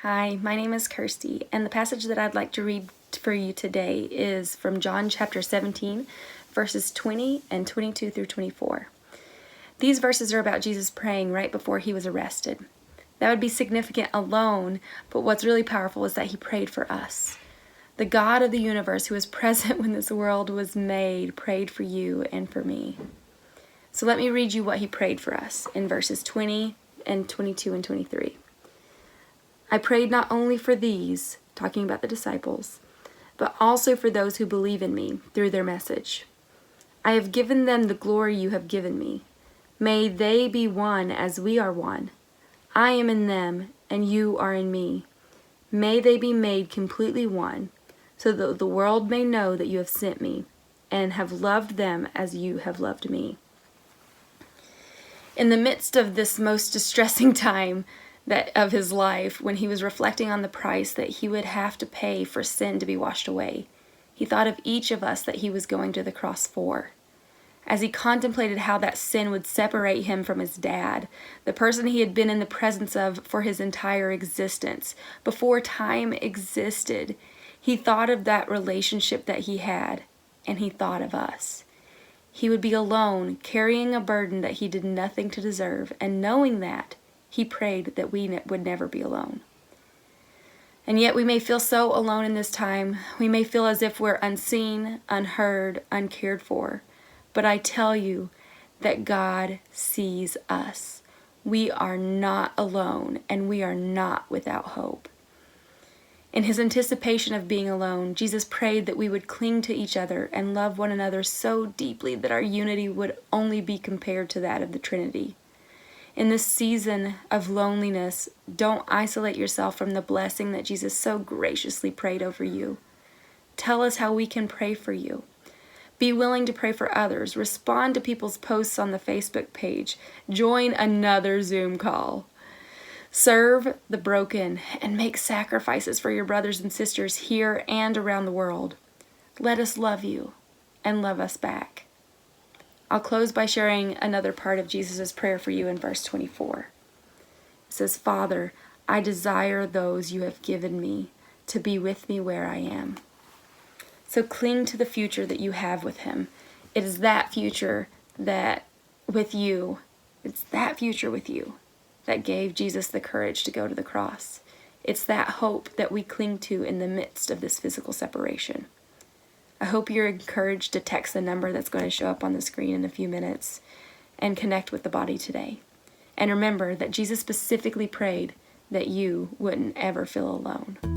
Hi, my name is Kirsty, and the passage that I'd like to read for you today is from John chapter 17, verses 20 and 22 through 24. These verses are about Jesus praying right before he was arrested. That would be significant alone, but what's really powerful is that he prayed for us. The God of the universe, who was present when this world was made, prayed for you and for me. So let me read you what he prayed for us in verses 20 and 22 and 23. I prayed not only for these, talking about the disciples, but also for those who believe in me through their message. I have given them the glory you have given me. May they be one as we are one. I am in them, and you are in me. May they be made completely one, so that the world may know that you have sent me, and have loved them as you have loved me. In the midst of this most distressing time of his life, when he was reflecting on the price that he would have to pay for sin to be washed away, he thought of each of us that he was going to the cross for. As he contemplated how that sin would separate him from his dad, the person he had been in the presence of for his entire existence, before time existed, he thought of that relationship that he had, and he thought of us. He would be alone, carrying a burden that he did nothing to deserve, and knowing that, he prayed that we would never be alone. And yet we may feel so alone in this time. We may feel as if we're unseen, unheard, uncared for. But I tell you that God sees us. We are not alone, and we are not without hope. In his anticipation of being alone, Jesus prayed that we would cling to each other and love one another so deeply that our unity would only be compared to that of the Trinity. In this season of loneliness, don't isolate yourself from the blessing that Jesus so graciously prayed over you. Tell us how we can pray for you. Be willing to pray for others. Respond to people's posts on the Facebook page. Join another Zoom call. Serve the broken and make sacrifices for your brothers and sisters here and around the world. Let us love you and love us back. I'll close by sharing another part of Jesus' prayer for you in verse 24. It says, Father, I desire those you have given me to be with me where I am. So cling to the future that you have with him. It is that future that with you, it's that future with you that gave Jesus the courage to go to the cross. It's that hope that we cling to in the midst of this physical separation. I hope you're encouraged to text the number that's going to show up on the screen in a few minutes and connect with the body today. And remember that Jesus specifically prayed that you wouldn't ever feel alone.